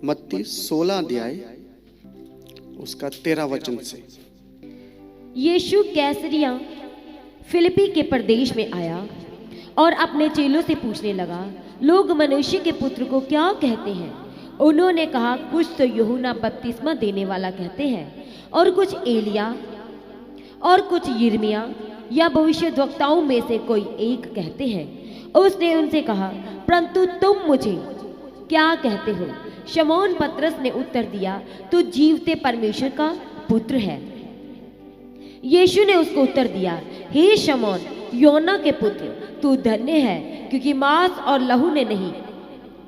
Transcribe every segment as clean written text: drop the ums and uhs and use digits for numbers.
मत्ती 16 अध्याय उसका 13 वचन से। यीशु कैसरिया फिलिप्पी के प्रदेश में आया और अपने चेलों से पूछने लगा, लोग मनुष्य के पुत्र को क्या कहते हैं? उन्होंने कहा, कुछ तो यूहन्ना बपतिस्मा देने वाला कहते हैं, और कुछ एलिया, और कुछ यिर्मयाह या भविष्यद्वक्ताओं में से कोई एक कहते हैं। उसने उनसे कहा, परंतु तुम मुझे क्या कहते हो? शमौन पतरस ने उत्तर दिया, तू जीवते परमेश्वर का पुत्र है। यीशु ने उसको उत्तर दिया, हे शमौन, योना के पुत्र, तू धन्य है, क्योंकि मांस और लहू ने नहीं,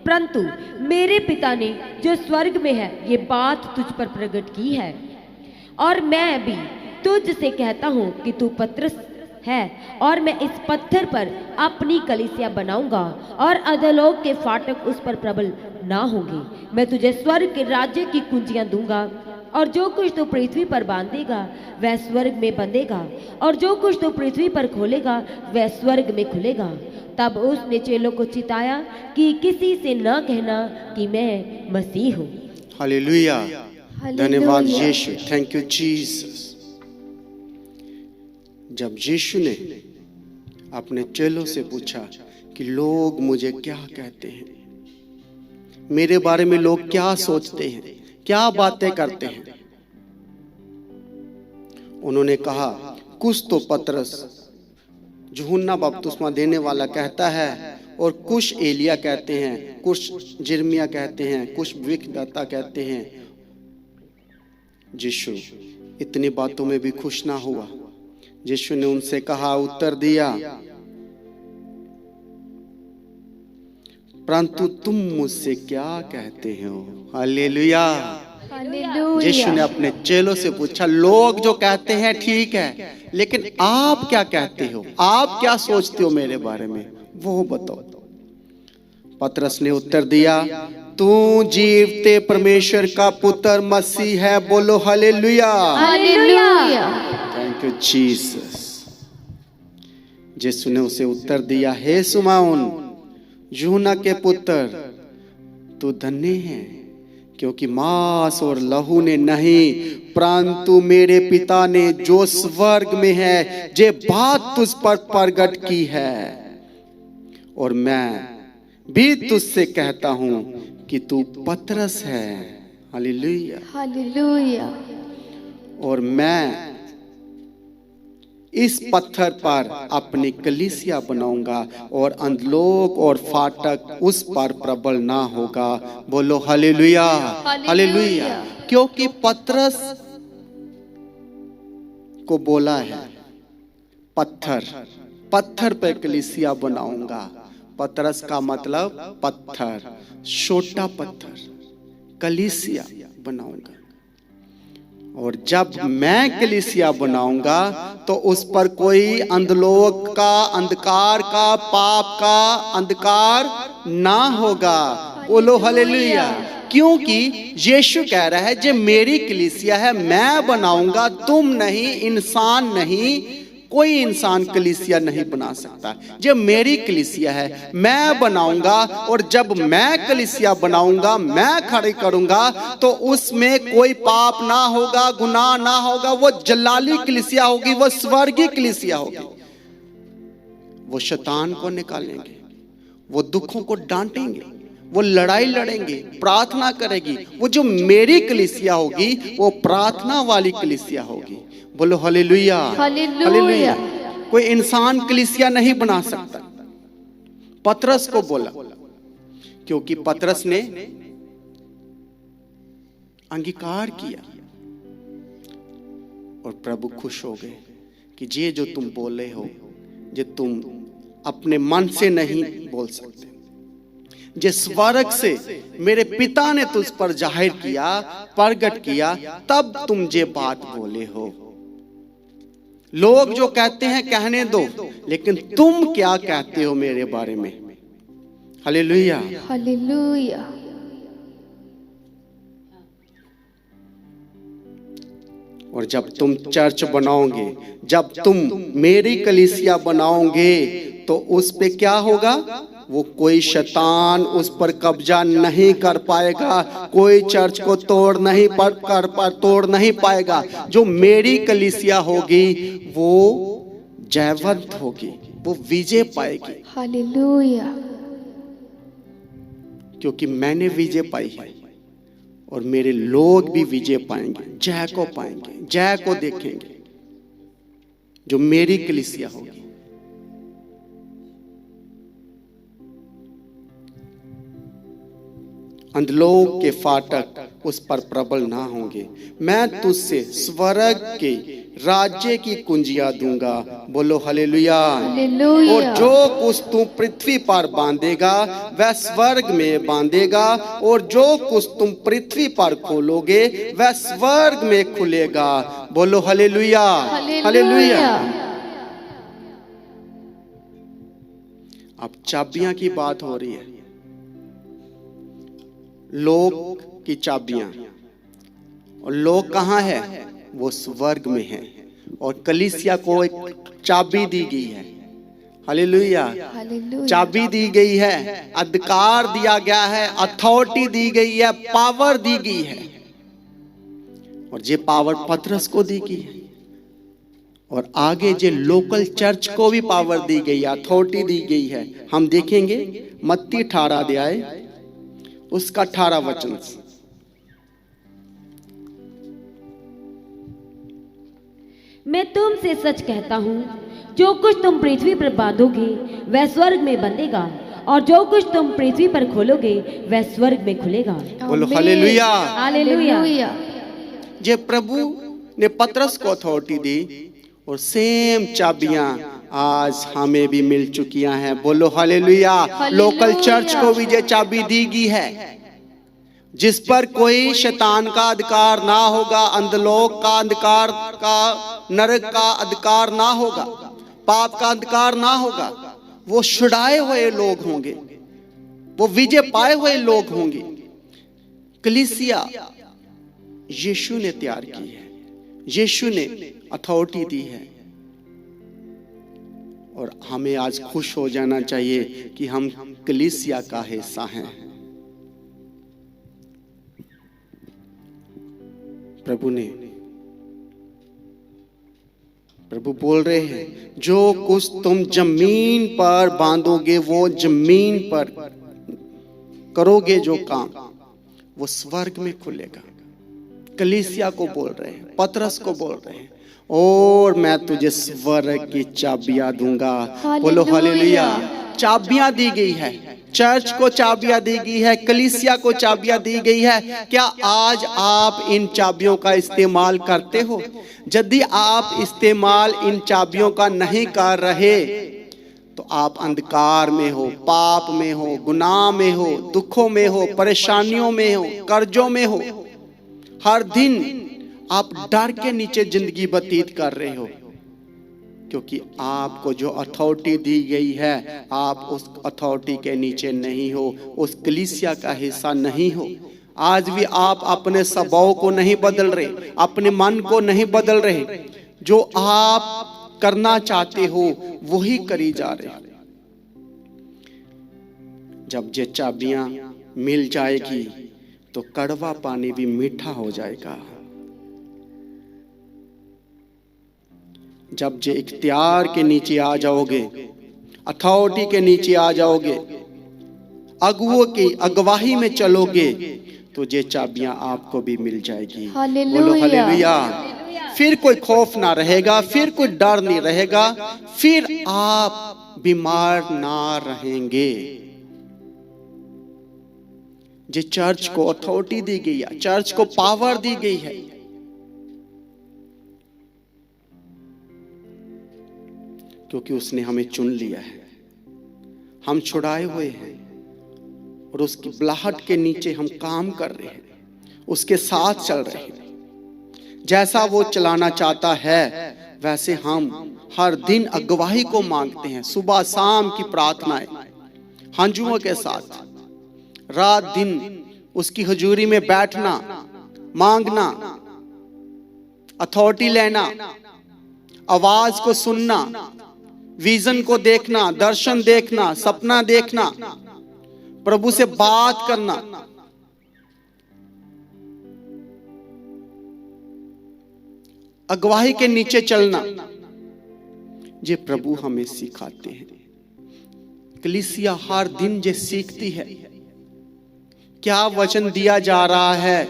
परंतु मेरे पिता ने जो स्वर्ग में है ये बात तुझ पर प्रकट की है। और मैं भी तुझ से कहता हूँ कि तू पतरस है, और मैं इस पत्थर पर अपनी कलीसिया बनाऊंगा, और अधोलोक के फाटक उस पर प्रबल ना होंगे। मैं तुझे स्वर्ग के राज्य की कुंजियां दूंगा, और जो कुछ तू पृथ्वी पर बांधेगा वह स्वर्ग में बंधेगा, और जो कुछ तू पृथ्वी पर खोलेगा वह स्वर्ग में खुलेगा। तब उसने चेलों को चिताया कि किसी से न कहना कि मैं मसीह हूँ। हालेलुया, धन्यवाद यीशु, थैंक यू जीसस। जब यीशु ने अपने चेलों से पूछा कि लोग मुझे क्या कहते हैं, मेरे बारे में लोग क्या सोचते हैं, क्या बातें करते हैं, उन्होंने कहा, कुछ तो पतरस यूहन्ना बपतिस्मा देने वाला कहता है, और कुछ एलिया कहते हैं, कुछ यिर्मयाह कहते हैं, कुछ भविष्यद्वक्ता कहते हैं। यीशु इतनी बातों में भी खुश ना हुआ। यीशु ने उनसे कहा, उत्तर दिया, परंतु तुम मुझसे क्या कहते हो? हालेलुया। यीशु ने अपने चेलों से पूछा, लोग जो कहते हैं ठीक है, लेकिन आप क्या कहते हो? आप क्या सोचते हो मेरे बारे में, वो बताओ। पतरस ने उत्तर दिया, तू जीवते परमेश्वर का पुत्र मसीह है। बोलो हालेलुया, थैंक यू जीसस। यीशु ने उसे उत्तर दिया, हे शमौन, यूहन्ना के पुत्र, तू धन्य है, क्योंकि मांस और लहू ने नहीं, परंतु मेरे पिता ने जो स्वर्ग में है ये बात तुझ पर प्रकट की है। और मैं भी तुझसे कहता हूं कि तू पतरस है। Hallelujah, hallelujah. और मैं इस पत्थर पर अपनी कलीसिया बनाऊंगा, और अधोलोक और फाटक उस पर प्रबल ना होगा। बोलो हालेलुया, हालेलुया। क्योंकि पतरस को बोला है, पत्थर, पत्थर पर कलीसिया बनाऊंगा। पतरस का मतलब पत्थर, छोटा पत्थर, कलीसिया बनाऊंगा। और जब मैं कलीसिया बनाऊंगा तो उस पर कोई अधोलोक का अंधकार का, पाप का अंधकार ना होगा। बोलो हालेलुया। क्योंकि यीशु कह रहा है, जे मेरी कलीसिया है, मैं बनाऊंगा, तुम नहीं, इंसान नहीं, कोई इंसान कलीसिया नहीं बना सकता। जब मेरी कलीसिया है, मैं बनाऊंगा, और जब मैं कलीसिया बनाऊंगा, मैं खड़ी करूंगा, तो उसमें कोई पाप ना होगा, गुनाह ना होगा। वो जलाली कलीसिया होगी, वो स्वर्गीय कलीसिया होगी। वो शैतान को निकालेंगे, वो दुखों को डांटेंगे, वो लड़ाई लड़ेंगे, प्रार्थना करेगी। वो जो मेरी कलीसिया होगी वो प्रार्थना वाली कलीसिया होगी। बोलो हालेलुया, हालेलुया। कोई इंसान कलीसिया नहीं बना सकता। पतरस को बोला, क्योंकि पतरस ने अंगीकार किया, और प्रभु खुश हो गए कि ये जो तुम बोले हो, ये तुम अपने मन से नहीं बोल सकते, जे स्वर्ग से मेरे पिता ने तुझ पर जाहिर किया, प्रकट किया, तब तुम ये बात बोले हो। लोग जो कहते हैं कहने दो, लेकिन तुम क्या कहते हो मेरे बारे में? Hallelujah, hallelujah. और जब तुम चर्च बनाओगे, जब तुम मेरी कलीसिया बनाओगे, तो उस पे क्या होगा? वो कोई शैतान उस पर कब्जा नहीं कर पाएगा, कोई चर्च को तोड़ नहीं पाएगा। जो मेरी कलीसिया होगी वो जयवंत होगी, वो विजय पाएगी, हालेलुया। क्योंकि मैंने विजय पाई है और मेरे लोग भी विजय पाएंगे, जय को पाएंगे, जय को देखेंगे। जो मेरी कलीसिया होगी, अंधलोक के फाटक उस पर प्रबल ना होंगे। मैं तुझसे स्वर्ग के राज्य की कुंजियां दूंगा। बोलो हालेलुया। हालेलुया। और जो कुछ तुम पृथ्वी पर बांधेगा वह स्वर्ग में बांधेगा, और जो कुछ तुम पृथ्वी पर खोलोगे वह स्वर्ग में खुलेगा। बोलो हालेलुया। हालेलुया। अब चाबियां की बात हो रही है, लोक की चाबियां। और लोक कहाँ है? वो स्वर्ग में है। और कलीसिया को एक चाबी दी गई है। हालेलुया। हालेलुया। चाबी दी गई है, अधिकार दिया गया है, अथॉरिटी दी गई है, पावर दी गई है। और ये पावर पतरस को दी गई है, और आगे जो लोकल चर्च को भी पावर दी गई है, अथॉरिटी दी गई है। हम देखेंगे मत्ती 18 अध्याय उसका 18 वचन। मैं तुमसे सच कहता हूँ, जो कुछ तुम पृथ्वी पर बांधोगे वह स्वर्ग में बंधेगा, और जो कुछ तुम पृथ्वी पर खोलोगे वह स्वर्ग में खुलेगा। बोलो हालेलुया। हालेलुया। जे प्रभु ने पतरस को अथॉरिटी दी, और सेम चाबियां आज हमें भी मिल चुकियां हैं। बोलो हालेलुया। लोकल चर्च को भी ये चाबी दी गई है, जिस पर कोई शैतान का अधिकार ना होगा, अंधलोक का अधिकार का, नरक का अधिकार ना होगा, पाप का अधिकार ना होगा। वो छुड़ाए हुए लोग होंगे, वो विजय पाए हुए लोग होंगे। कलीसिया यीशु ने तैयार की है, यीशु ने अथॉरिटी दी है। और हमें आज खुश हो जाना चाहिए कि हम कलीसिया का हिस्सा हैं। प्रभु बोल रहे हैं, जो कुछ तुम जमीन पर बांधोगे, वो जमीन पर करोगे जो काम, वो स्वर्ग में खुलेगा। कलीसिया को बोल रहे हैं, पतरस को बोल रहे हैं, और मैं तुझे स्वर्ग की चाबियां दूंगा। बोलो हालेलुया। चाबियां दी गई है, चर्च को चाबियां दी गई है, कलीसिया को चाबियां दी गई है। क्या आज आप इन चाबियों का इस्तेमाल करते हो? यदि आप इस्तेमाल इन चाबियों का नहीं कर रहे तो आप अंधकार में हो, पाप में हो, गुनाह में हो, दुखों में हो, परेशानियों में हो, कर्जों में हो। हर दिन आप डर के नीचे जिंदगी व्यतीत कर रहे हो, क्योंकि आपको जो अथॉरिटी दी गई है, आप उस अथॉरिटी के नीचे नहीं हो, उस कलीसिया का हिस्सा नहीं हो। आज भी आप अपने स्वभाव को नहीं बदल रहे, अपने मन को नहीं बदल रहे। जो आप करना चाहते हो वही करी जा रहे। जब ये चाबियां मिल जाएगी तो कड़वा पानी भी मीठा हो जाएगा। जब जे इख्तियार के नीचे आ जाओगे, अथॉरिटी के नीचे आ जाओगे, अगुओं की अगवाही में चलोगे, तो ये चाबियां आपको भी मिल जाएगी। बोलो हालेलुया। फिर कोई खौफ ना रहेगा, फिर कोई डर नहीं रहेगा, फिर आप बीमार ना रहेंगे। जे चर्च को अथॉरिटी दी गई है, चर्च को पावर दी गई है, क्योंकि उसने हमें चुन लिया है। हम छुड़ाए हुए हैं और उसकी बुलाहट के नीचे हम काम कर रहे हैं, उसके साथ चल रहे हैं। जैसा वो चलाना चाहता है वैसे हम हर दिन अगवाही को मांगते हैं। सुबह शाम की प्रार्थनाएं हंजुओं के साथ, रात दिन उसकी हुजूरी में बैठना, मांगना, अथॉरिटी लेना, आवाज को सुनना, विजन को देखना, दर्शन देखना, सपना देखना, प्रभु से बात करना। अगुवाई के नीचे चलना, ये प्रभु हमें सिखाते हैं। कलीसिया हर दिन ये सीखती है, क्या वचन दिया जा रहा है,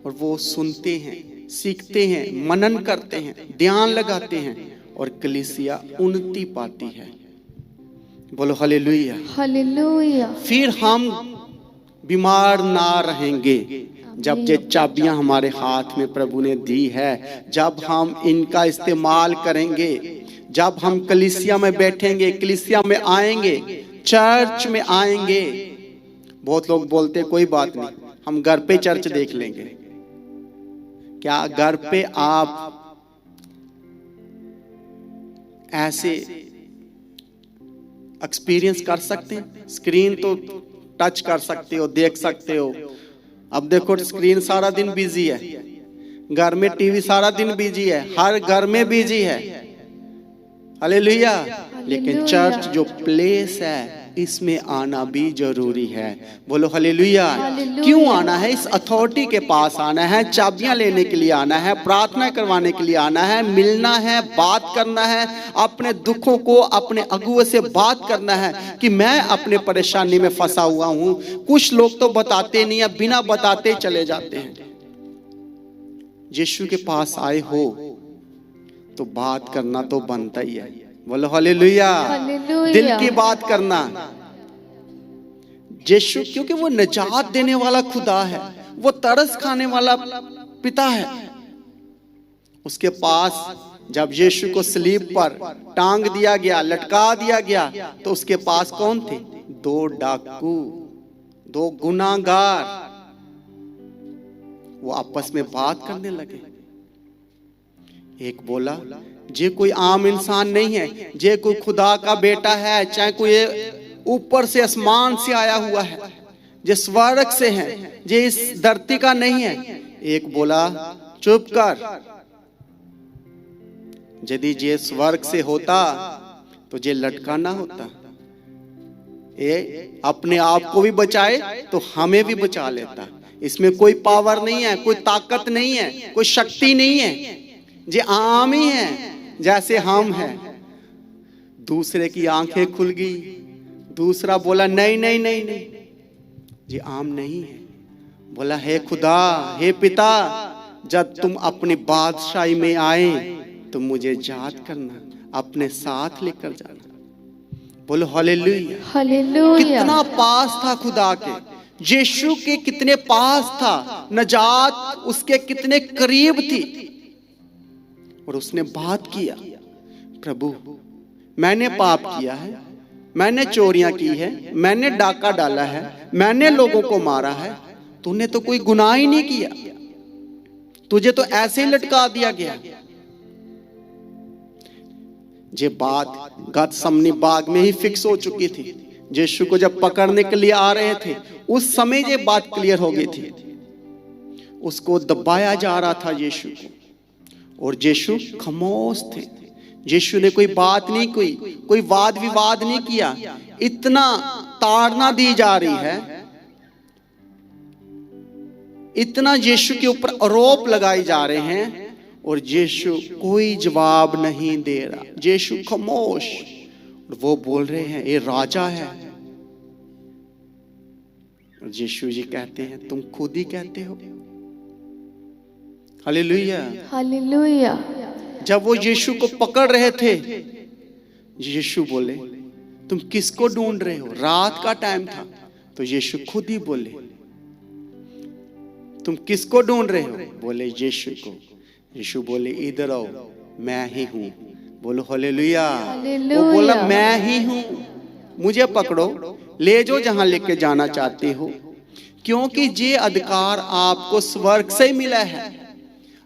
और वो सुनते हैं, सीखते हैं, मनन करते हैं, ध्यान लगाते हैं, और कलीसिया उन्नति पाती है। बोलो हालेलुया। हालेलुया। फिर हम बीमार ना रहेंगे जब ये चाबियां हमारे हाथ में प्रभु ने दी है, जब हम इनका इस्तेमाल करेंगे, जब हम कलीसिया में बैठेंगे, कलीसिया में आएंगे, चर्च में आएंगे। बहुत लोग बोलते हैं कोई बात नहीं, हम घर पे चर्च देख लेंगे। क्या घर पे आप ऐसे एक्सपीरियंस कर सकते हैं? स्क्रीन तो टच कर सकते हो, देख सकते हो। अब देखो स्क्रीन सारा दिन बिजी है, घर में टीवी सारा दिन बिजी है, हर घर में बिजी है। हालेलुया। लेकिन चर्च जो प्लेस है, इसमें आना भी जरूरी है। बोलो हालेलुया। क्यों आना है? इस अथॉरिटी के पास आना है, चाबियां लेने के लिए आना है, प्रार्थना करवाने के लिए आना है, मिलना है, बात करना है, अपने दुखों को अपने अगुए से बात करना है कि मैं अपने परेशानी में फंसा हुआ हूं। कुछ लोग तो बताते नहीं है, बिना बताते चले जाते हैं। यीशु के पास आए हो तो बात करना तो बनता ही है। बोलो हालेलुया। दिल की बात करना। यीशु क्योंकि वो निजात देने वाला खुदा है, वो तरस खाने वाला पिता है। उसके पास जब यीशु को सलीब पर टांग दिया गया, लटका दिया गया, तो उसके पास कौन थे? 2 डाकू, 2 गुनाहगार। वो आपस में बात करने लगे। एक बोला, जे कोई आम इंसान नहीं है, जे कोई खुदा का बेटा है, चाहे कोई ऊपर से आसमान से आया हुआ है, जे स्वर्ग से है, जे इस धरती का नहीं है। एक बोला, चुप कर, यदि जे स्वर्ग से होता तो जे लटकाना होता। ये अपने आप को भी बचाए तो हमें भी बचा लेता। इसमें कोई पावर नहीं है, कोई ताकत नहीं है, कोई शक्ति नहीं है। जे आम ही है जैसे हम हैं। दूसरे की आंखें खुल गई। दूसरा बोला, नहीं नहीं नहीं नहीं, ये आम नहीं है। बोला, हे खुदा, हे पिता, जब तुम अपनी बादशाही में आए तो मुझे याद करना, अपने साथ लेकर जाना। बोलो हालेलुया। हालेलुया। कितना पास था खुदा के, यीशु के कितने पास था, नजात उसके कितने करीब थी। और उसने बात किया, प्रभु मैंने पाप किया है, मैंने चोरियां की है, मैंने डाका डाला है, मैंने लोगों को मारा है, तूने तो कोई गुनाह ही नहीं किया, तुझे तो ऐसे ही लटका दिया गया। ये बात गतसमनी बाग में ही फिक्स हो चुकी थी। यीशु को जब पकड़ने के लिए आ रहे थे, उस समय ये बात क्लियर हो गई थी। उसको दबाया जा रहा था यीशु को, और यीशु खामोश थे। यीशु ने कोई बात नहीं की, कोई वाद विवाद नहीं किया। इतना ताड़ना दी जा रही है, इतना यीशु के ऊपर आरोप लगाए जा रहे हैं, और यीशु कोई जवाब नहीं दे रहा। यीशु खामोश, और वो बोल रहे हैं ये राजा है। और यीशु जी कहते हैं, तुम खुद ही कहते हो। हालेलुया। हालेलुया। जब वो यीशु को पकड़ रहे थे, यीशु बोले, तुम किसको ढूंढ रहे हो? रात का टाइम था। तो यीशु खुद ही बोले, तुम किसको ढूंढ रहे हो? बोले यीशु को। यीशु बोले, इधर आओ, मैं ही हूं। बोलो हालेलुया। वो बोला, मैं ही हूं, मुझे पकड़ो, ले जाओ जहां लेके जाना चाहते हो, क्योंकि ये अधिकार आपको स्वर्ग से ही मिला है।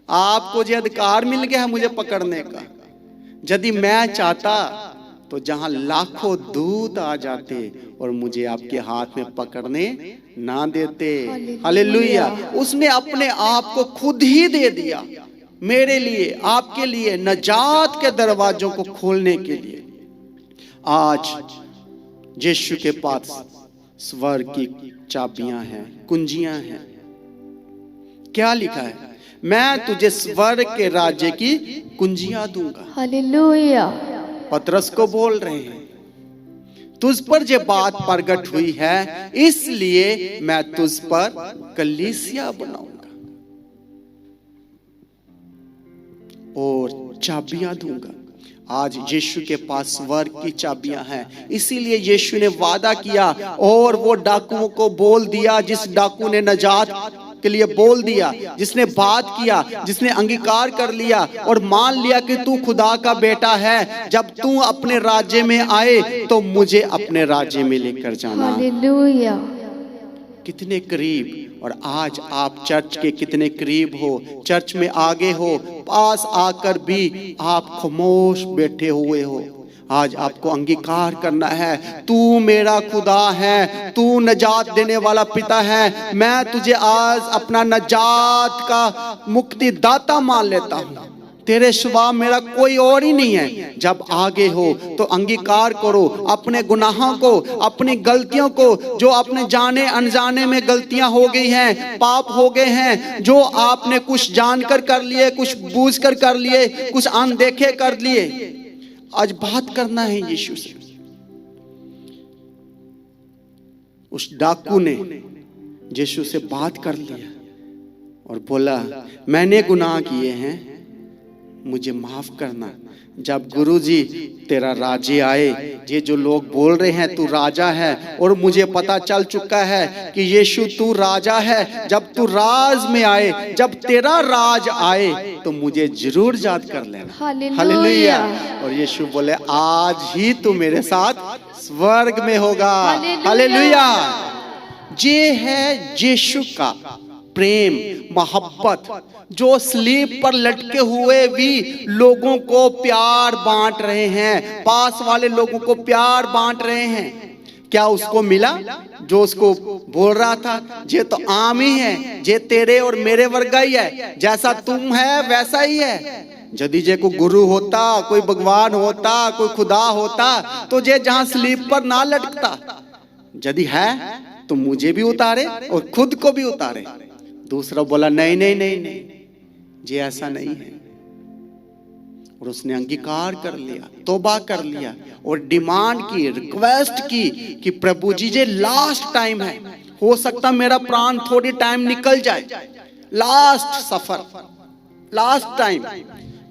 आपको ये अधिकार मिल गया है मुझे पकड़ने का। यदि मैं चाहता तो जहां लाखों दूत आ जाते और मुझे आपके हाथ में पकड़ने ना देते। हालेलुया। उसने अपने आप को खुद ही दे दिया मेरे लिए, आपके लिए, नजात के दरवाजों को खोलने के लिए। आज यीशु के पास स्वर्ग की चाबियां हैं, कुंजियां हैं। क्या लिखा है? मैं तुझे स्वर्ग के राज्य की कुंजियां दूंगा। हालेलुया। पतरस को बोल रहे हैं, तुझ पर जो बात प्रकट हुई है, इसलिए मैं तुझ पर कलीसिया बनाऊंगा और चाबियां दूंगा। आज यीशु के पास स्वर्ग की चाबियां हैं, इसीलिए यीशु ने वादा किया और वो डाकुओं को बोल दिया, जिस डाकू ने नजात के लिए बोल दिया, जिसने बात किया, जिसने अंगीकार कर लिया और मान लिया कि तू खुदा का बेटा है, जब तू अपने राज्य में आए तो मुझे अपने राज्य में लेकर जाना। हालेलुया। कितने करीब। और आज आप चर्च के कितने करीब हो, चर्च में आगे हो, पास आकर भी आप खामोश बैठे हुए हो। आज आपको अंगीकार करना है, तू मेरा खुदा है, तू नजात देने वाला पिता है। मैं तुझे आज अपना नजात का मुक्ति दाता मान लेता हूँ, तेरे सिवा मेरा कोई और ही नहीं है। जब आगे हो तो अंगीकार करो अपने गुनाहों को, अपनी गलतियों को, जो आपने जाने अनजाने में गलतियां हो गई हैं, पाप हो गए हैं, जो आपने कुछ जानकर कर लिए, कुछ बूझकर कर लिए, कुछ अनदेखे कर लिए। आज बात करना है यीशु से। उस डाकू ने यीशु से बात कर लिया और बोला, मैंने गुनाह किए हैं, मुझे माफ करना। जब गुरुजी तेरा राज्य आए, ये जो लोग बोल रहे हैं तू राजा है, और मुझे पता चल चुका है कि यीशु तू राजा है, जब तू राज में आए, जब तेरा राज आए तो मुझे जरूर याद कर लेना। हालेलुया। और यीशु बोले, आज ही तू मेरे साथ स्वर्ग में होगा। हालेलुया। ये है यीशु का प्रेम, मोहब्बत, जो स्लीप पर लटके हुए भी लोगों को प्यार बांट रहे हैं, पास वाले लोगों को प्यार बांट रहे हैं। क्या उसको मिला जो उसको बोल रहा था? ये तो आम ही है, ये तेरे और मेरे वर्गा ही है, जैसा तुम है वैसा ही है। यदि जे को गुरु होता, कोई भगवान होता, कोई खुदा होता, तो जे जहां स्लीप पर ना लटकता। यदि है तो मुझे भी उतारे और खुद को भी उतारे। दूसरा बोला, नहीं नहीं नहीं नहीं, ये ऐसा नहीं है। और उसने अंगीकार कर लिया, तौबा कर लिया और डिमांड की, रिक्वेस्ट की कि प्रभु जी, ये लास्ट टाइम है, हो सकता मेरा प्राण थोड़ी टाइम निकल जाए, लास्ट सफर, लास्ट टाइम।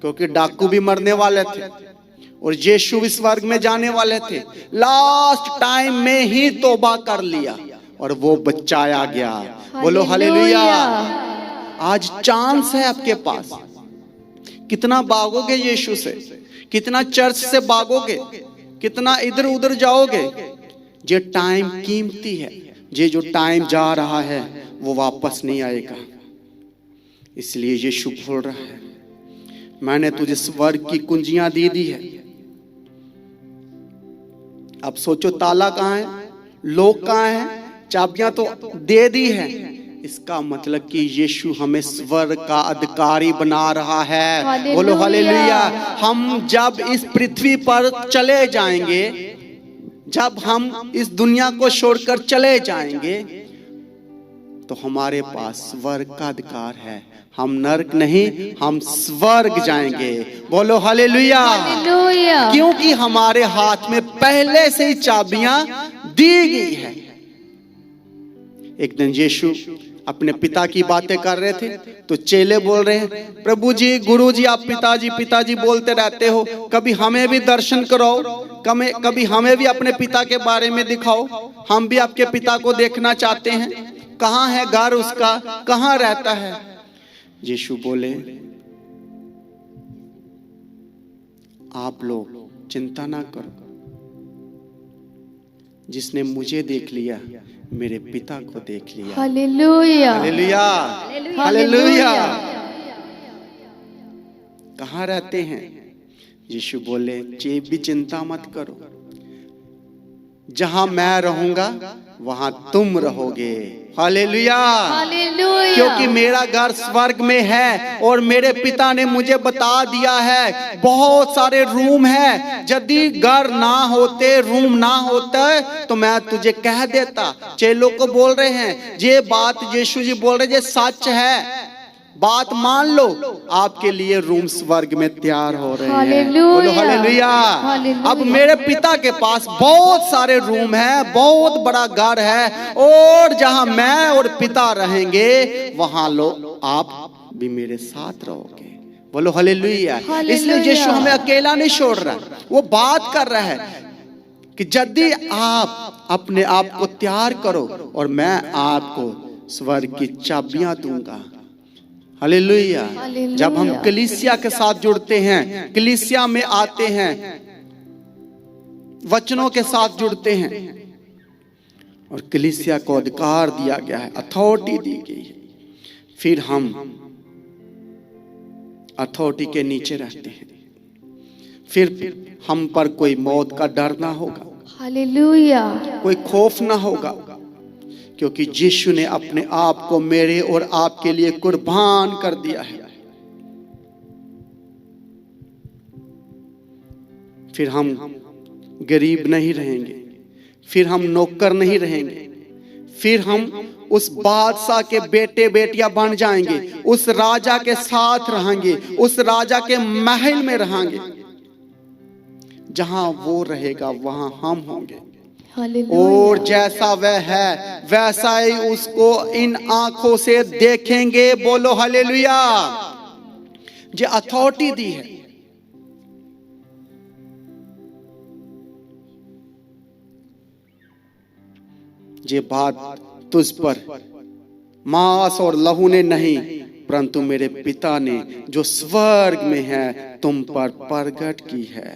क्योंकि डाकू भी मरने वाले थे और यीशु भी स्वर्ग में जाने वाले थे। लास्ट टाइम में ही तौबा कर लिया और वो बचाया गया। बोलो हालेलुया। आज चांस है आपके पास। कितना भागोगे यीशु से, कितना चर्च से भागोगे, कितना इधर उधर जाओगे। ये टाइम कीमती है, ये जो टाइम जा रहा है वो वापस नहीं आएगा। इसलिए यीशु बोल रहा है, मैंने तुझे स्वर्ग की कुंजियां दे दी है। अब सोचो, ताला कहाँ है, लोग कहाँ हैं? चाबियां तो दे दी है। इसका मतलब कि यीशु हमें स्वर्ग का अधिकारी बना रहा है। बोलो हालेलुया। हम जब इस पृथ्वी पर चले जाएंगे, जब हम इस दुनिया को छोड़कर चले जाएंगे, तो हमारे पास स्वर्ग का अधिकार है। हम नरक नहीं, हम स्वर्ग जाएंगे। बोलो हालेलुया। क्योंकि हमारे हाथ में पहले से ही चाबियां दी गई है। एक दिन यीशु अपने पिता की बातें कर रहे थे तो चेले बोल रहे हैं, प्रभु जी, गुरु जी, आप पिताजी पिताजी बोलते रहते हो, कभी हमें भी दर्शन कराओ, कभी हमें भी अपने पिता के बारे में दिखाओ, हम भी आपके पिता को देखना चाहते हैं। कहाँ है घर उसका, कहाँ रहता है? यीशु बोले, आप लोग चिंता ना करो, जिसने मुझे देख लिया मेरे पिता को देख लिया। हालेलुया। हालेलुया। हालेलुया। कहाँ रहते हैं? यीशु बोले, चेप भी चिंता मत करो, जहां मैं रहूंगा वहां तुम रहोगे। हालेलुया। हालेलुया। क्योंकि मेरा घर स्वर्ग में है और मेरे पिता ने मुझे बता दिया है बहुत सारे रूम है, यदि घर ना होते, रूम ना होता तो मैं तुझे कह देता। चेलों को बोल रहे हैं ये बात यीशु जी बोल रहे, ये सच है, बात मान लो, आपके लिए रूम स्वर्ग में तैयार हो रहे हैं। बोलो हालेलुया। अब मेरे पिता के पास बहुत सारे रूम है, बहुत बड़ा घर है, और जहां मैं और पिता रहेंगे वहां लो आप भी मेरे साथ रहोगे। बोलो हालेलुया। इसलिए यीशु हमें अकेला नहीं छोड़ रहा, वो बात कर रहा है कि यदि आप अपने आप को तैयार करो और मैं आपको स्वर्ग की चाबियां दूंगा। हालेलुया। जब हम कलीसिया के साथ जुड़ते हैं, कलीसिया में आते हैं, वचनों के साथ जुड़ते हैं, और कलीसिया को अधिकार दिया गया है, अथॉरिटी दी गई है, फिर हम अथॉरिटी के नीचे रहते हैं, फिर हम पर कोई मौत का डर ना होगा, हालेलुया, कोई खौफ ना होगा, क्योंकि यीशु ने अपने आप को मेरे और आपके लिए कुर्बान कर दिया है। फिर हम गरीब नहीं रहेंगे, फिर हम नौकर नहीं रहेंगे, फिर हम उस बादशाह के बेटे बेटियां बन जाएंगे, उस राजा के साथ रहेंगे, उस राजा के महल में रहेंगे, जहां वो रहेगा वहां हम होंगे। और जैसा वह है वैसा ही उसको इन आंखों से देखेंगे। बोलो हालेलुया। ये अथॉरिटी दी है। ये बात तुझ पर मांस और लहू ने नहीं, परंतु मेरे पिता ने जो स्वर्ग में है तुम पर प्रगट की है।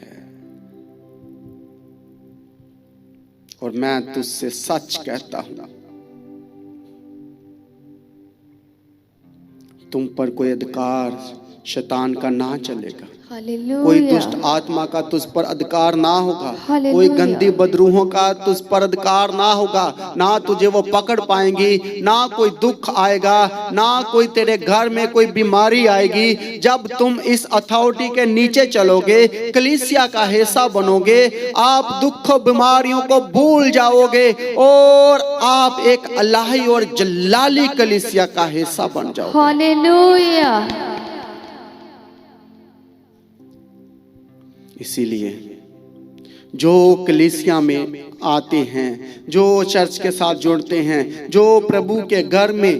और मैं तुझसे सच कहता हूं, तुम पर कोई अधिकार शैतान का ना चलेगा, कोई दुष्ट आत्मा का तुझ पर अधिकार ना होगा, कोई गंदी बदरूहों का तुझ पर अधिकार ना होगा, ना तुझे वो पकड़ पाएंगी, ना कोई दुख आएगा, ना कोई तेरे घर में कोई बीमारी आएगी। जब तुम इस अथॉरिटी के नीचे चलोगे, कलीसिया का हिस्सा बनोगे, आप दुख बीमारियों को भूल जाओगे और आप एक अल्लाही और जलाली कलीसिया का हिस्सा बन जाओगे। हालेलुया। इसीलिए जो कलीसिया में आते हैं, जो चर्च के साथ जुड़ते हैं, जो प्रभु के घर में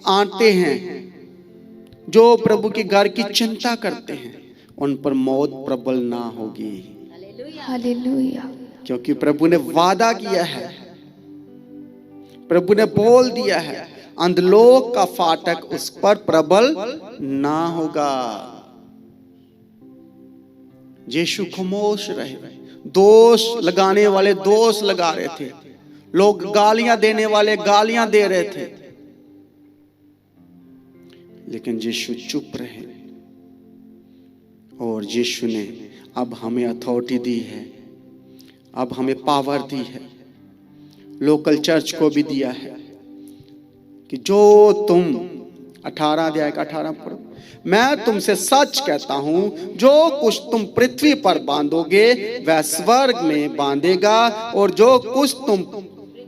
आते हैं, जो प्रभु के घर की चिंता करते हैं, उन पर मौत प्रबल ना होगी। हालेलुया। क्योंकि प्रभु ने वादा किया है, प्रभु ने बोल दिया है, अंधलोक का फाटक उस पर प्रबल ना होगा। यीशु खामोश रहे। दोष लगाने वाले दोष लगा रहे थे, लोग गालियां देने वाले गालियां दे रहे थे, लेकिन यीशु चुप रहे। और यीशु ने अब हमें अथॉरिटी दी है, अब हमें पावर दी है, लोकल चर्च को भी दिया है कि जो तुम 18 अध्याय का 18 पढ़ो, मैं तुमसे सच कहता हूं, जो कुछ तुम पृथ्वी पर बांधोगे वह स्वर्ग में बांधेगा, और जो कुछ तुम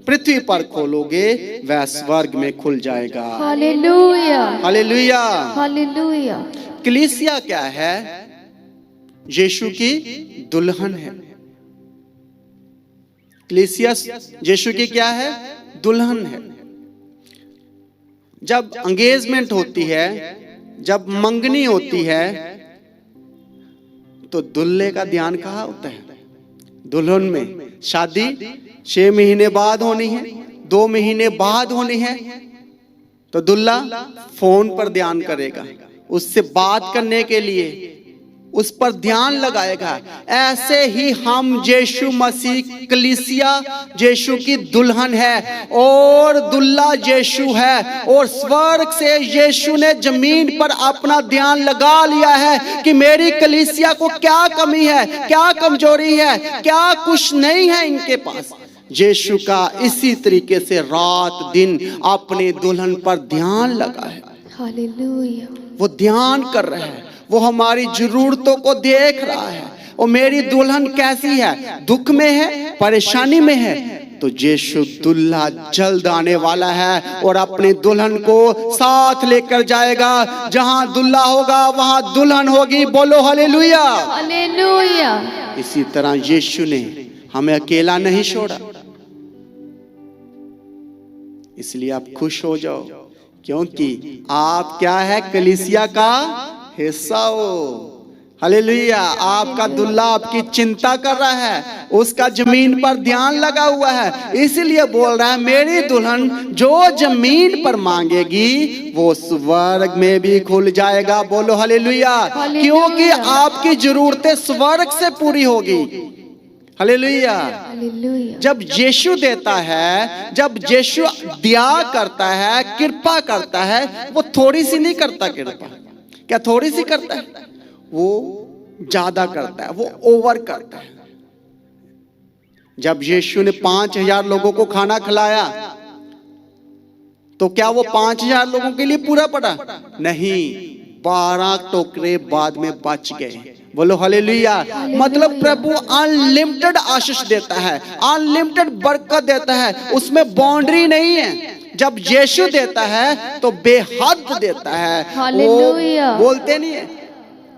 पृथ्वी पर खोलोगे वह स्वर्ग में खुल जाएगा। हालेलुया। हालेलुया। हालेलुया। कलीसिया क्या है? यीशु की दुल्हन है। कलीसिया यीशु की क्या है? दुल्हन है। जब एंगेजमेंट होती है, जब मंगनी होती है, तो दुल्हे का ध्यान कहाँ होता है? दुल्हन में। शादी 6 महीने बाद होनी है, 2 महीने बाद होनी है, तो दुल्हा फोन पर ध्यान करेगा, उससे बात करने के लिए उस पर ध्यान लगाएगा। ऐसे ही हम यीशु मसीह, कलीसिया यीशु की दुल्हन है और दुल्हा यीशु है, और स्वर्ग से यीशु ने जमीन पर अपना ध्यान लगा लिया है कि मेरी कलीसिया को क्या कमी है, क्या कमजोरी है, क्या कुछ नहीं है इनके पास। यीशु का इसी तरीके से रात दिन अपने दुल्हन पर ध्यान लगा है। हालेलुया। वो ध्यान कर रहा है, वो हमारी जरूरतों को देख रहा है। और मेरी दुल्हन कैसी है, दुख में है, परेशानी में है, तो यीशु दुल्हा जल्द आने वाला है और अपनी दुल्हन को साथ लेकर जाएगा। जहां दुल्हा होगा वहां दुल्हन होगी। बोलो हालेलुया। हालेलुया। इसी तरह यीशु ने हमें अकेला नहीं छोड़ा, इसलिए आप खुश हो जाओ, क्योंकि आप क्या है, कलीसिया का हिस्सा हो। हालेलुया। आपका दुल्हा आपकी चिंता कर रहा है, उसका जमीन पर ध्यान लगा हुआ है, इसलिए बोल रहा है मेरी दुल्हन जो जमीन पर मांगेगी वो स्वर्ग में भी खुल जाएगा। बोलो हालेलुया। क्योंकि आपकी जरूरतें स्वर्ग से पूरी होगी। हालेलुया। हालेलुया। जब यीशु देता है, जब यीशु दया करता है, कृपा करता है, वो थोड़ी सी नहीं करता कृपा। क्या थोड़ी सी करता है? वो ज्यादा करता है, वो ओवर करता है। जब यीशु ने 5000 लोगों को खाना खिलाया तो क्या वो 5000 लोगों के लिए पूरा पड़ा? नहीं, 12 टोकरे बाद में बच गए। बोलो हालेलुया। मतलब प्रभु अनलिमिटेड आशीष देता है, अनलिमिटेड बरकत देता है, उसमें बाउंड्री नहीं है। जब यीशु देता है तो बेहद देता है। हालेलुया। वो बोलते नहीं है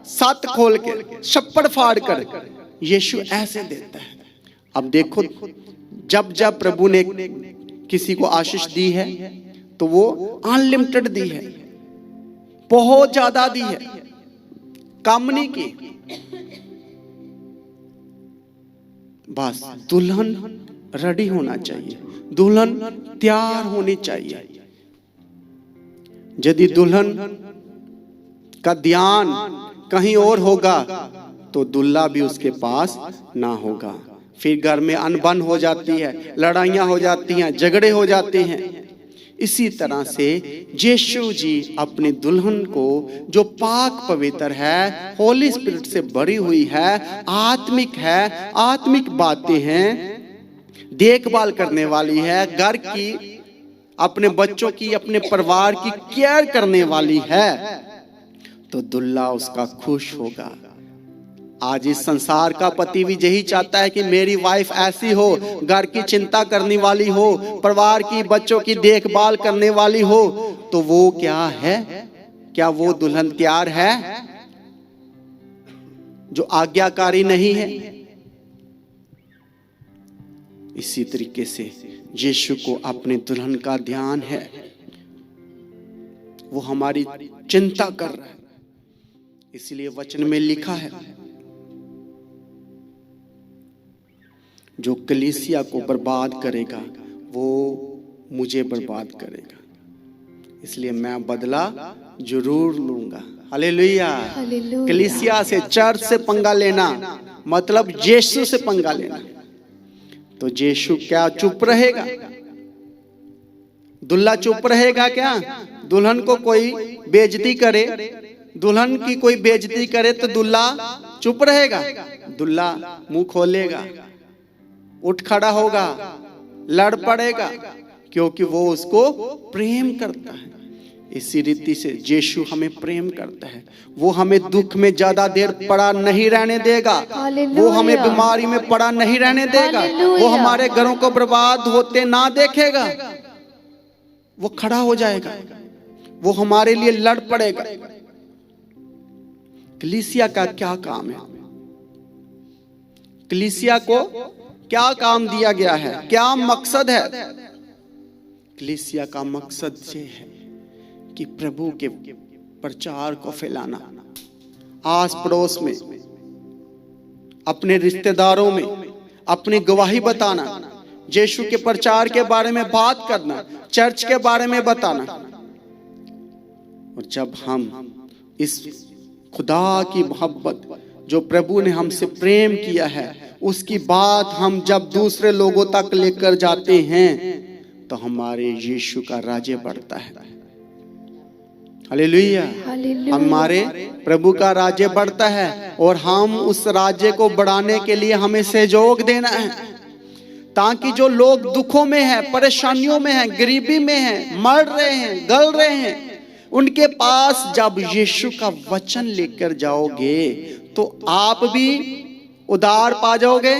सत खोल के, छप्पड़ फाड़ कर, यीशु ऐसे देता है। अब देखो, जब जब प्रभु ने किसी को आशीष दी है तो वो अनलिमिटेड दी है, बहुत ज्यादा दी है, कम नहीं की। बस दुल्हन रेडी होना चाहिए, दुल्हन तैयार होनी चाहिए। यदि दुल्हन का ध्यान कहीं और होगा तो दुल्हा भी उसके पास ना होगा। फिर घर में अनबन हो जाती है, लड़ाइयां हो जाती हैं, झगड़े हो जाते हैं। इसी तरह से यीशु जी अपनी दुल्हन को, जो पाक पवित्र है, होली स्पिरिट से भरी हुई है, आत्मिक है, आत्मिक बातें हैं, देखभाल करने वाली है, घर की, अपने बच्चों की, अपने परिवार की केयर करने वाली है, तो दुल्हा उसका खुश होगा। आज इस संसार का पति भी यही चाहता है कि मेरी वाइफ ऐसी हो, घर की चिंता करने वाली हो, परिवार की, बच्चों की देखभाल करने वाली हो। तो वो क्या है? क्या वो दुल्हन तैयार है जो आज्ञाकारी नहीं है? इसी तरीके से यीशु को अपने दुल्हन का ध्यान है, वो हमारी चिंता कर रहा है। इसलिए वचन में लिखा है, जो कलीसिया को बर्बाद करेगा वो मुझे बर्बाद करेगा, इसलिए मैं बदला जरूर लूंगा। हालेलुया। कलीसिया से, चर्च से पंगा लेना मतलब यीशु से पंगा लेना। तो यीशु क्या चुप रहेगा? दुल्हा चुप रहेगा क्या? दुल्हन को कोई बेइज्जती करे, दुल्हन की कोई बेइज्जती करे तो दुल्हा चुप रहेगा? दुल्हा मुंह खोलेगा, उठ खड़ा होगा, लड़ पड़ेगा, क्योंकि वो उसको प्रेम करता है। इसी रीति से यीशु हमें प्रेम करता है। वो हमें दुख में ज्यादा देर पड़ा नहीं रहने देगा, वो हमें बीमारी में पड़ा नहीं रहने देगा, वो हमारे घरों को बर्बाद होते ना देखेगा। वो खड़ा हो जाएगा, वो हमारे लिए लड़ पड़ेगा। कलीसिया का क्या काम है? कलीसिया को क्या काम दिया गया है? क्या मकसद है? कलीसिया का मकसद ये है कि प्रभु के प्रचार को फैलाना, आस पड़ोस में, अपने रिश्तेदारों में अपनी गवाही बताना, यीशु के प्रचार के बारे में बात करना, चर्च के बारे में बताना। और जब हम इस खुदा की मोहब्बत, जो प्रभु ने हमसे प्रेम किया है, उसकी बात हम जब दूसरे लोगों तक लेकर जाते हैं तो हमारे यीशु का राज्य बढ़ता है। हालेलुया। हमारे प्रभु का राज्य बढ़ता है और हम उस राज्य को बढ़ाने के लिए हमें सहयोग देना है। ताकि जो लोग दुखों में हैं, परेशानियों में हैं, गरीबी में हैं, मर रहे हैं, गल रहे हैं, उनके पास जब यीशु का वचन लेकर जाओगे तो आप भी उद्धार पा जाओगे,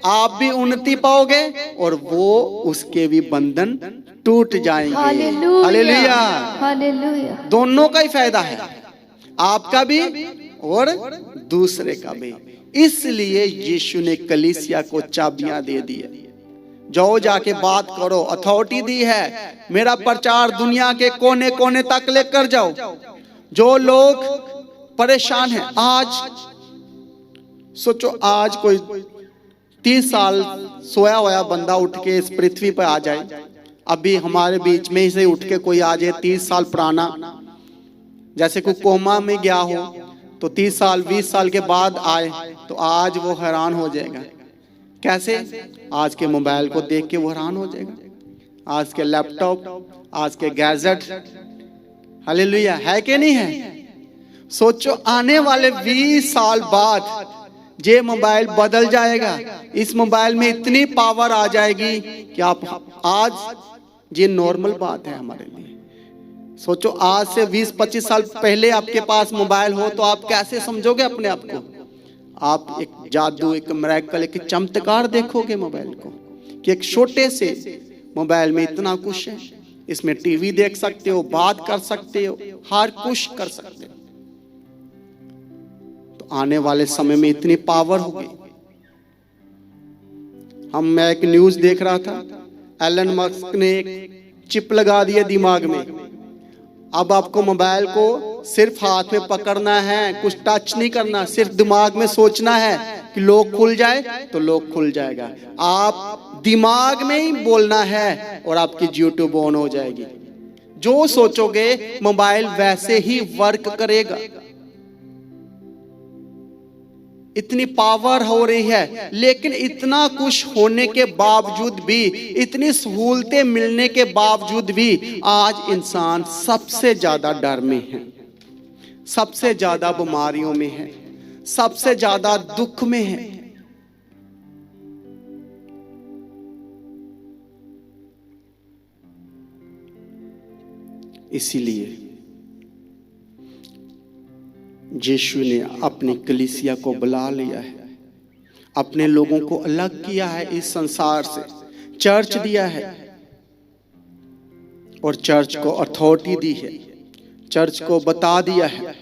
आप भी उन्नति पाओगे और वो उसके भी बंधन टूट जाएंगे। Hallelujah, hallelujah. दोनों का ही फायदा है, आपका भी और दूसरे का भी। इसलिए यीशु ने कलीसिया को चाबियां दे दी, जाओ जाके बात करो, अथॉरिटी दी है, मेरा प्रचार दुनिया के कोने कोने तक लेकर जाओ। जो लोग परेशान हैं, आज सोचो, आज कोई 30 साल सोया हुआ बंदा उठ के इस पृथ्वी पर आ जाए, अभी हमारे बीच में से उठ के कोई आ जाए 30 साल पुराना, जैसे कोई कोमा में गया हो तो 30 साल 20 साल के बाद आए तो आज वो हैरान हो जाएगा। कैसे? आज के मोबाइल को देख के वो हैरान हो जाएगा, आज के लैपटॉप, आज के गैजेट। हालेलुया, है कि नहीं है? सोचो आने वाले 20 साल बाद ये मोबाइल बदल जाएगा, इस मोबाइल में इतनी पावर आ जाएगी कि आप आज ये नॉर्मल बात है हमारे लिए। सोचो आज से 20-25 साल पहले आपके पास मोबाइल हो तो आप कैसे समझोगे अपने आप को? आप एक जादू, एक मिरेकल, एक चमत्कार देखोगे मोबाइल को, कि एक छोटे से मोबाइल में इतना कुछ है। इसमें टीवी देख सकते हो, बात कर सकते हो, हर कुछ कर सकते हो। तो आने वाले समय में इतनी पावर होगी। मैं एक न्यूज देख रहा था, एलन मस्क ने एक चिप लगा दिया दिमाग में। अब आपको मोबाइल को सिर्फ हाथ में पकड़ना है, कुछ टच नहीं करना, सिर्फ दिमाग में सोचना है कि लोग खुल जाए तो लोग खुल जाएगा। आप दिमाग में ही बोलना है और आपकी यूट्यूब ऑन हो जाएगी। जो सोचोगे मोबाइल वैसे ही वर्क करेगा। इतनी पावर हो रही है, लेकिन इतना कुछ होने के बावजूद भी, इतनी सहूलतें मिलने के बावजूद भी आज इंसान सबसे ज्यादा डर में है, सबसे ज्यादा बीमारियों में है, सबसे ज्यादा दुख में है। इसीलिए यीशु ने अपनी कलीसिया को बुला लिया है, अपने लोगों को अलग किया है इस संसार से, चर्च दिया है और चर्च को अथॉरिटी दी है, चर्च को बता दिया है।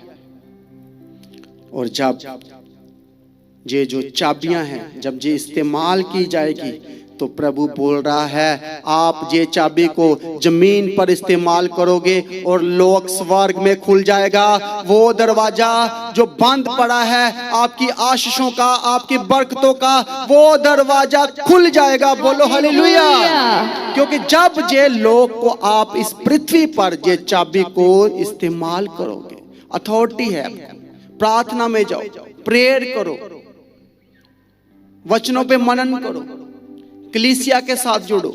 और जब ये जो चाबियां हैं, जब ये इस्तेमाल की जाएगी तो प्रभु बोल रहा है, आप ये चाबी को जमीन पर इस्तेमाल करोगे और लोक स्वर्ग में खुल जाएगा। वो दरवाजा जो बंद पड़ा है आपकी आशीषों का, आपकी बरकतों का, वो दरवाजा खुल जाएगा। बोलो हालेलुया। क्योंकि जब ये लोग को आप इस पृथ्वी पर ये चाबी को इस्तेमाल करोगे, अथॉरिटी है, प्रार्थना में जाओ, प्रेयर करो, वचनों पे मनन करो, कलीसिया के साथ जुड़ो,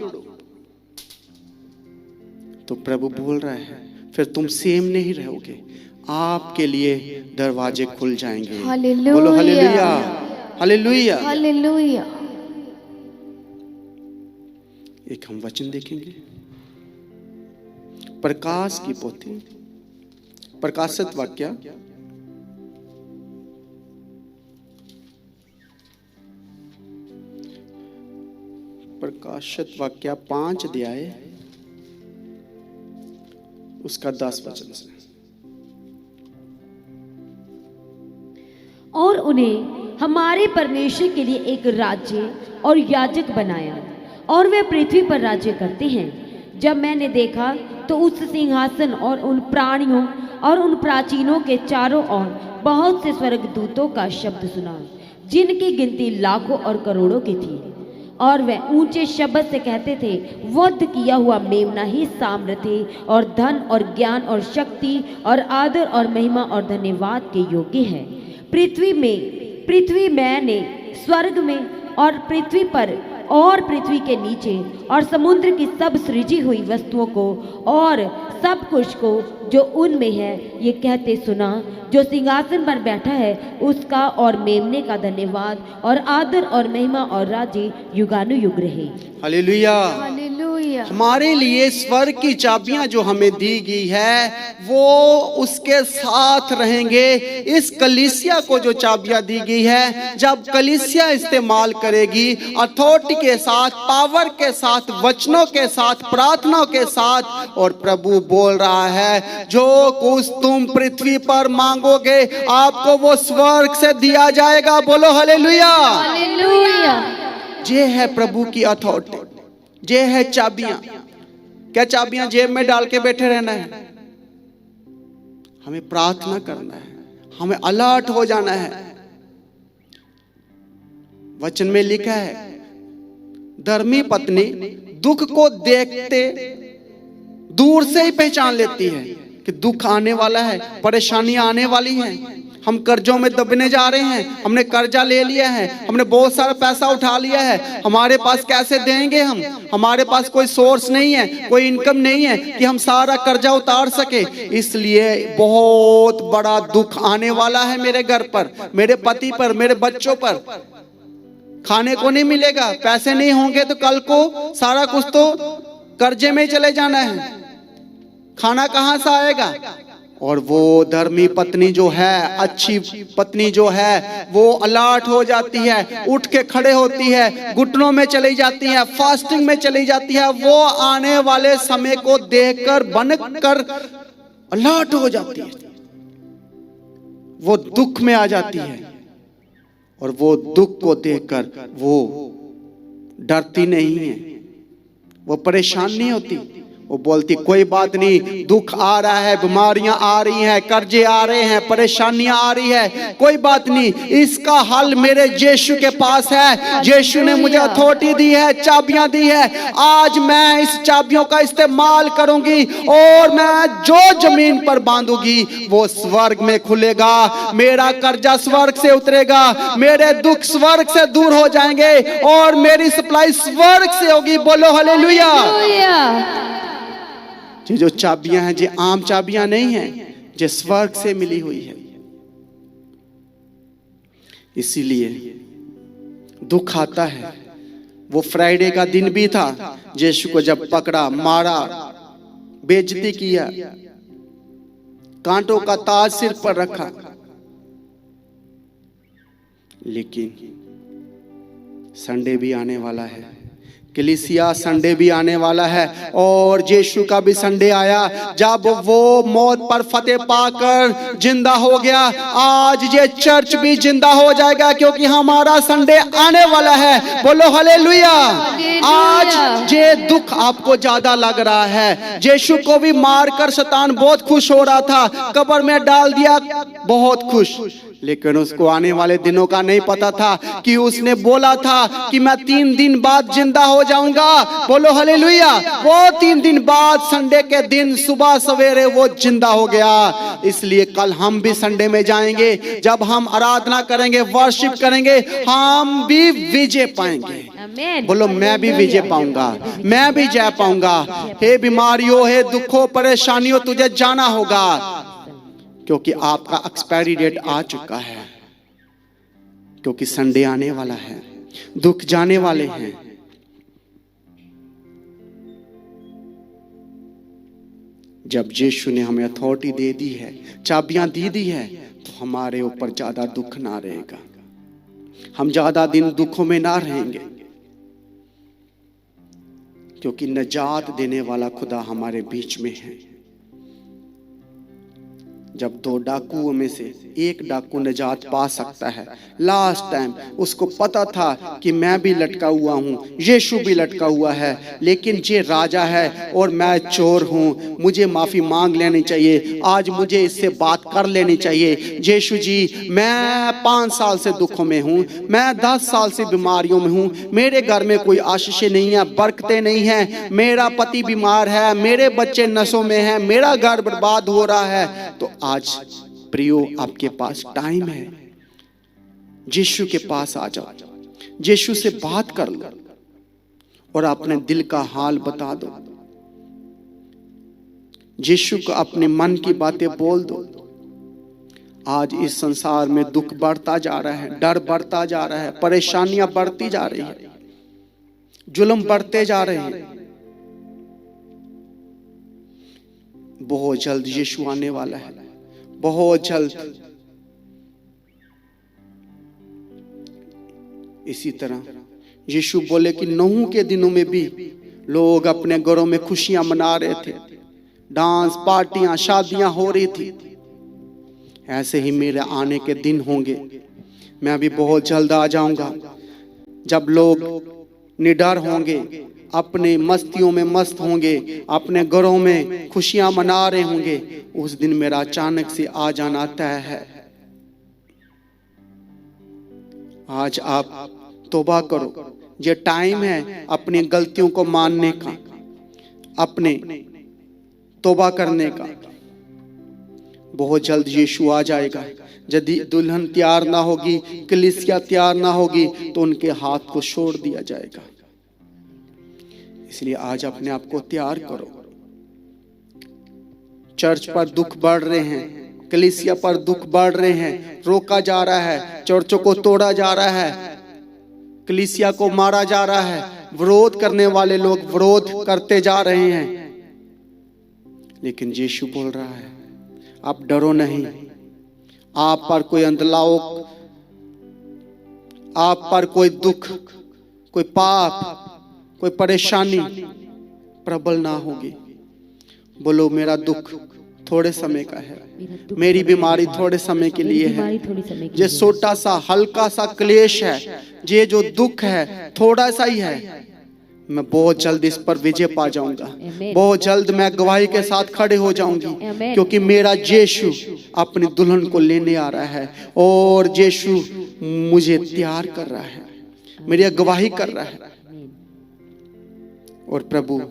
तो प्रभु बोल रहा है फिर तुम सेम नहीं रहोगे, आपके लिए दरवाजे खुल जाएंगे। बोलो हालेलुया, हालेलुया, हालेलुया। एक हम वचन देखेंगे, प्रकाश की पोथी, प्रकाशित वाक्य प्रकाशित वाक्य 5 अध्याय उसका 10 वचन से। और उन्हें हमारे परमेश्वर के लिए एक राज्य और याजक बनाया, और वे पृथ्वी पर राज्य करते हैं। जब मैंने देखा तो उस सिंहासन और उन प्राणियों और उन प्राचीनों के चारों ओर बहुत से स्वर्गदूतों का शब्द सुना, जिनकी गिनती लाखों और करोड़ों की थी। और वह ऊंचे शब्द से कहते थे, वध किया हुआ मेमना ही सामर्थ्य और धन और ज्ञान और शक्ति और आदर और महिमा और धन्यवाद के योग्य है। पृथ्वी में ने, स्वर्ग में और पृथ्वी पर और पृथ्वी के नीचे और समुद्र की सब सृजी हुई वस्तुओं को और सब कुछ को जो उनमें है, ये कहते सुना, जो सिंहासन पर बैठा है उसका और मेमने का धन्यवाद और आदर और महिमा और राज्य युगानुयुग रहे। हालेलुया। हालेलुया। हमारे लिए स्वर्ग की चाबियां जो हमें दी गई है वो उसके साथ रहेंगे। इस कलीसिया को जो चाबियां दी गई है, जब कलीसिया इस्तेमाल करेगी अथॉरिटी के साथ, पावर के साथ, वचनों के साथ, प्रार्थनाओं के साथ, और प्रभु बोल रहा है जो कुछ तुम पृथ्वी पर मांगोगे आपको वो स्वर्ग से दिया जाएगा। बोलो हालेलुया। हालेलुया। ये है प्रभु की अथॉरिटी, ये है चाबियां। क्या चाबियां जेब में डाल के बैठे रहना है? हमें प्रार्थना करना है, हमें अलर्ट हो जाना है। वचन में लिखा है धर्मी पत्नी दुख को देखते दूर से ही पहचान लेती है कि दुख आने वाला है, परेशानियां आने वाली हैं। हम कर्जों में दबने जा रहे हैं, हमने कर्जा ले लिया है, हमने बहुत सारा पैसा उठा लिया है, हमारे पास कैसे देंगे हम? हमारे पास कोई सोर्स नहीं है, कोई इनकम नहीं है कि हम सारा कर्जा उतार सके। इसलिए बहुत बड़ा दुख आने वाला है मेरे घर पर, मेरे पति पर, मेरे बच्चों पर। खाने को नहीं मिलेगा, पैसे नहीं होंगे तो कल को सारा कुछ तो कर्जे में चले जाना है, खाना कहां से आएगा? और वो धर्मी पत्नी जो है, अच्छी पत्नी जो है, वो अलर्ट हो जाती है, उठ के खड़े होती है, घुटनों में चली जाती है, फास्टिंग में चली जाती है। वो आने वाले समय को देखकर बनकर अलर्ट हो जाती है, वो दुख में आ जाती है, और वो दुख को देखकर वो डरती नहीं है, वो परेशान नहीं होती। वो बोलती कोई बात नहीं, दुख आ रहा है, बीमारियां आ रही हैं, कर्जे आ रहे हैं, परेशानियां आ रही है, कोई बात नहीं, इसका हल मेरे यीशु के पास है। यीशु ने मुझे अथॉरिटी दी है, चाबियां दी है। आज मैं इस चाबियों का इस्तेमाल करूंगी और मैं जो जमीन पर बांधूंगी वो स्वर्ग में खुलेगा। मेरा कर्जा स्वर्ग से उतरेगा, मेरे दुख स्वर्ग से दूर हो जाएंगे और मेरी सप्लाई स्वर्ग से होगी। बोलो हालेलुया। ये जो चाबियां हैं ये आम चाबियां नहीं हैं, ये स्वर्ग से मिली हुई है। इसीलिए दुख आता है। वो फ्राइडे का दिन भी था, यीशु को जब पकड़ा, मारा, बेइज्जती किया, कांटों का ताज सिर पर रखा, लेकिन संडे भी आने वाला है, कलीसिया संडे भी आने वाला है, और यीशु का भी संडे आया जब वो मौत पर फतेह पाकर जिंदा हो गया। आज ये चर्च भी जिंदा हो जाएगा क्योंकि हमारा संडे आने वाला है। बोलो हालेलुया। आज ये दुख आपको ज्यादा लग रहा है। यीशु को भी मारकर शैतान बहुत खुश हो रहा था, कब्र में डाल दिया, बहुत खुश, लेकिन उसको आने वाले दिनों का नहीं पता था कि उसने बोला था कि मैं 3 दिन बाद जिंदा हो जाऊंगा। बोलो हालेलुया। वो 3 दिन बाद संडे के दिन सुबह सवेरे वो जिंदा हो गया। इसलिए कल हम भी संडे में जाएंगे, जब हम आराधना करेंगे, वर्शिप करेंगे, हम भी विजय पाएंगे। बोलो मैं भी विजय पाऊंगा, मैं भी जय पाऊंगा। हे बीमारियों, हे दुखों, परेशानियों, तुझे जाना होगा क्योंकि आपका एक्सपायरी डेट आ चुका है, क्योंकि संडे आने वाला है, दुख जाने वाले हैं। जब यीशु ने हमें अथॉरिटी दे दी है, चाबियां दे दी है, तो हमारे ऊपर ज्यादा दुख ना रहेगा, हम ज्यादा दिन दुखों में ना रहेंगे, क्योंकि निजात देने वाला खुदा हमारे बीच में है। जब 2 डाकुओं में से एक डाकू निजात पा सकता है, लास्ट टाइम उसको पता था कि मैं भी लटका हुआ हूँ, यीशु भी लटका हुआ है, लेकिन ये राजा है और मैं चोर हूँ, मुझे माफी मांग लेनी चाहिए, आज मुझे इससे बात कर लेनी चाहिए। यीशु जी, मैं 5 साल से दुखों में हूँ, मैं 10 साल से बीमारियों में हूँ, मेरे घर में कोई आशीषें नहीं है, बरकतें नहीं है, मेरा पति बीमार है, मेरे बच्चे नशों में हैं, मेरा घर बर्बाद हो रहा है। तो आज प्रियो आपके पास टाइम है, यीशु के पास आ जाओ, यीशु से बात कर लो, और अपने दिल का हाल बता दो। यीशु को अपने मन की बातें बोल दो। आज इस संसार में दुख बढ़ता जा रहा है, डर बढ़ता जा रहा है, परेशानियां बढ़ती जा रही है, जुल्म बढ़ते जा रहे हैं। बहुत जल्द यीशु आने वाला है, बहुत जल्द। इसी तरह यीशु बोले कि नूह के दिनों में भी लोग अपने घरों में खुशियां मना रहे थे, डांस पार्टियां शादियां हो रही थी। ऐसे ही मेरे आने के दिन होंगे। मैं अभी बहुत जल्द आ जाऊंगा, जब लोग निडर होंगे, अपने मस्तियों में मस्त होंगे, अपने घरों में खुशियां मना रहे होंगे। उस दिन मेरा अचानक से आ जाना तय है। आज आप तौबा करो, ये टाइम है अपनी गलतियों को मानने का, अपने तौबा करने का। बहुत जल्द यीशु आ जाएगा। यदि दुल्हन तैयार ना होगी, कलीसिया तैयार ना होगी, तो उनके हाथ को छोड़ दिया जाएगा। इसलिए आज अपने आप को तैयार करो। चर्च पर दुख बढ़ रहे हैं, कलीसिया पर दुख बढ़ रहे हैं, रोका जा रहा है, चर्चों को तोड़ा जा रहा है, कलीसिया को मारा जा रहा है, विरोध करने वाले लोग विरोध करते जा रहे हैं। लेकिन यीशु बोल रहा है, आप डरो नहीं। आप पर कोई अंधलाओ, आप पर कोई दुख, कोई पाप, कोई परेशानी प्रबल ना होगी। बोलो, मेरा दुख थोड़े समय का है, मेरी बीमारी थोड़े समय के लिए है, ये छोटा सा हल्का सा क्लेश है, ये जो दुख है थोड़ा सा ही है। मैं बहुत जल्द इस पर विजय पा जाऊंगा, बहुत जल्द मैं गवाही के साथ खड़े हो जाऊंगी, क्योंकि मेरा यीशु अपनी दुल्हन को लेने आ रहा है और यीशु मुझे तैयार कर रहा है, मेरी गवाही कर रहा है। और प्रभु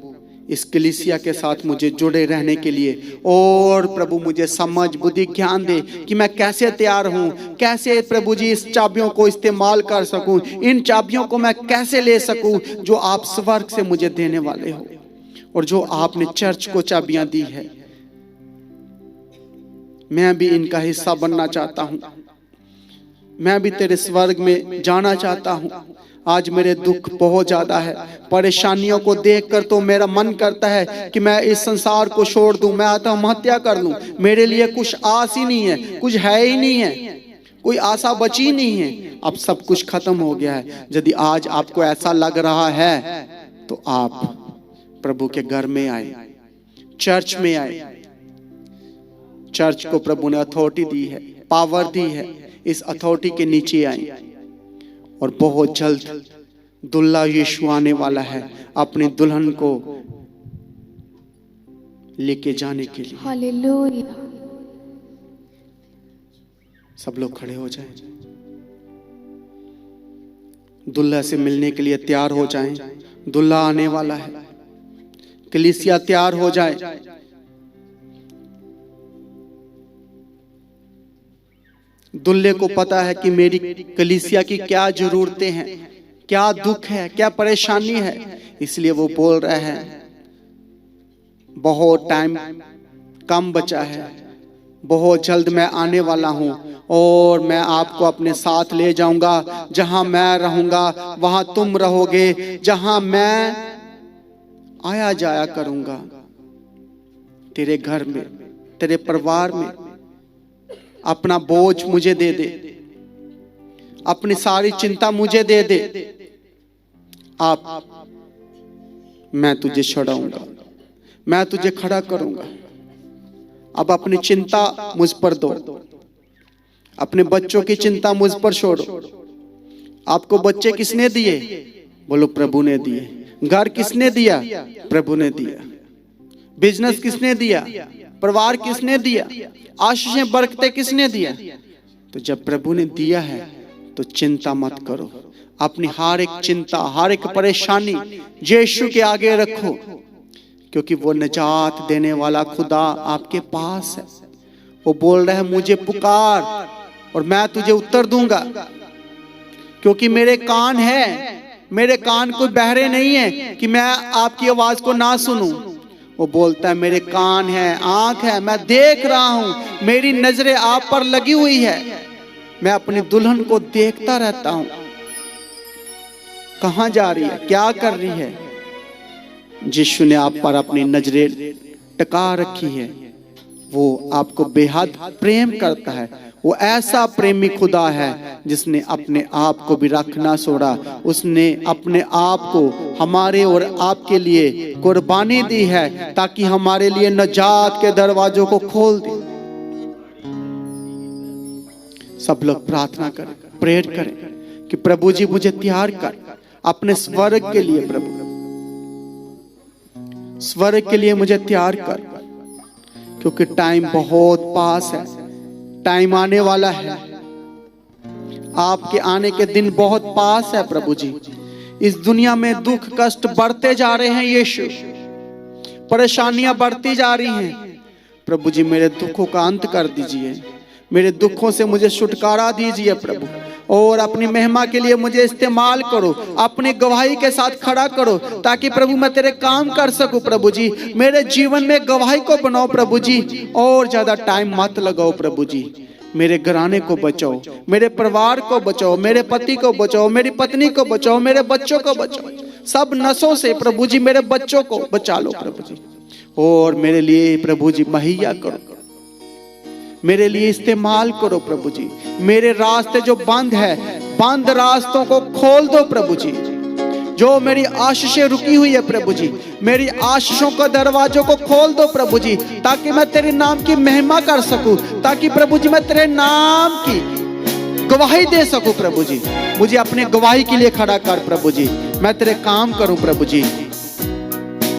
इस कलीसिया के साथ मुझे जुड़े रहने के लिए, और प्रभु मुझे समझ बुद्धि ज्ञान दे कि मैं कैसे तैयार हूँ, कैसे प्रभु जी इस चाबियों को इस्तेमाल कर सकूं, इन चाबियों को मैं कैसे ले सकूं जो आप स्वर्ग से मुझे देने वाले हो, और जो आपने चर्च को चाबियां दी है। मैं भी इनका हिस्सा बनना चाहता हूँ, मैं भी तेरे स्वर्ग में जाना चाहता हूँ। आज मेरे दुख बहुत ज्यादा है, परेशानियों को देखकर तो मेरा मन करता है कि मैं इस संसार को छोड़ दूं, मैं आत्महत्या कर लूं। मेरे लिए कुछ आस ही नहीं है, कुछ है ही नहीं है, कोई आशा बची नहीं है, अब सब कुछ खत्म हो गया है। यदि आज आपको ऐसा लग रहा है तो आप प्रभु के घर में आए, चर्च में आए। चर्च को प्रभु ने अथॉरिटी दी है, पावर दी है, इस अथॉरिटी के नीचे आए। और बहुत जल्द दुल्हा यीशु आने वाला है अपनी दुल्हन को लेके जाने के लिए। हालेलुया। सब लोग खड़े हो जाएं, दुल्हा से मिलने के लिए तैयार हो जाएं। दुल्हा आने वाला है, कलीसिया तैयार हो जाए। दुल्हे को पता है कि मेरी कलीसिया की क्या जरूरतें हैं, क्या दुख है, क्या परेशानी है, इसलिए वो बोल रहा है बहुत टाइम कम बचा है, बहुत जल्द मैं आने वाला हूं और मैं आपको अपने साथ ले जाऊंगा। जहां मैं रहूंगा वहां तुम रहोगे, जहां मैं आया जाया करूंगा तेरे घर में, तेरे परिवार में। अपना बोझ मुझे दे दे, अपनी सारी चिंता मुझे दे दे। मैं तुझे छुड़ाऊंगा, मैं तुझे खड़ा करूंगा। अब अपनी चिंता मुझ पर दो, अपने बच्चों की चिंता मुझ पर छोड़ो। आपको बच्चे किसने दिए? बोलो, प्रभु ने दिए। घर किसने दिया? प्रभु ने दिया। बिजनेस किसने दिया? परिवार किसने दिया? आशीषें बरकतें किसने दिया? तो जब प्रभु ने दिया है तो चिंता मत करो। अपनी हर एक चिंता, हर एक परेशानी यीशु के आगे रखो, क्योंकि वो निजात देने वाला खुदा आपके पास है। वो बोल रहा है मुझे पुकार और मैं तुझे उत्तर दूंगा, क्योंकि मेरे कान है, मेरे कान कोई बहरे नहीं है कि मैं आपकी आवाज को ना सुनूं। वो बोलता है मेरे कान है, आंख है, मैं देख रहा हूं, मेरी नजरें आप पर लगी हुई है, मैं अपनी दुल्हन को देखता रहता हूं, कहां जा रही है, क्या कर रही है। यीशु ने आप पर अपनी नजरें टिका रखी है। वो आपको बेहद प्रेम करता है। वो ऐसा प्रेमी खुदा है जिसने अपने आप को भी रखना छोड़ा। उसने अपने आप को हमारे और आपके लिए कुर्बानी दी है ताकि हमारे लिए नजात के दरवाजों को खोल दे। सब लोग प्रार्थना करें, प्रेयर करें कि प्रभु जी मुझे तैयार कर अपने स्वर्ग के लिए। प्रभु स्वर्ग के लिए मुझे तैयार कर, क्योंकि टाइम बहुत पास है, टाइम आने वाला है। आपके आने के दिन बहुत पास है प्रभु जी। इस दुनिया में दुख कष्ट बढ़ते जा रहे हैं यीशु, परेशानियां बढ़ती जा रही हैं। प्रभु जी मेरे दुखों का अंत कर दीजिए, मेरे दुखों से मुझे छुटकारा दीजिए प्रभु, और अपनी महिमा के लिए मुझे इस्तेमाल करो, अपनी गवाही के साथ खड़ा करो ताकि प्रभु मैं तेरे काम कर सकूं। प्रभु जी मेरे जीवन में गवाही को बनाओ प्रभु जी, और ज्यादा टाइम मत लगाओ प्रभु जी। मेरे घराने को बचाओ, मेरे परिवार को बचाओ, मेरे पति को बचाओ, मेरी पत्नी को बचाओ, मेरे बच्चों को बचाओ, सब नशों से प्रभु जी मेरे बच्चों को बचा लो प्रभु जी। और मेरे लिए प्रभु जी मुहैया करो, मेरे लिए इस्तेमाल करो प्रभु जी। मेरे रास्ते जो बंद है, बंद रास्तों को खोल दो प्रभु जी। जो मेरी आशीषें रुकी हुई है प्रभु जी, मेरी आशीषों के दरवाजों को खोल दो प्रभु जी, ताकि मैं तेरे नाम की महिमा कर सकूं, ताकि प्रभु जी मैं तेरे नाम की गवाही दे सकूं प्रभु जी। मुझे अपने गवाही के लिए खड़ा कर प्रभु जी, मैं तेरे काम करूं प्रभु जी।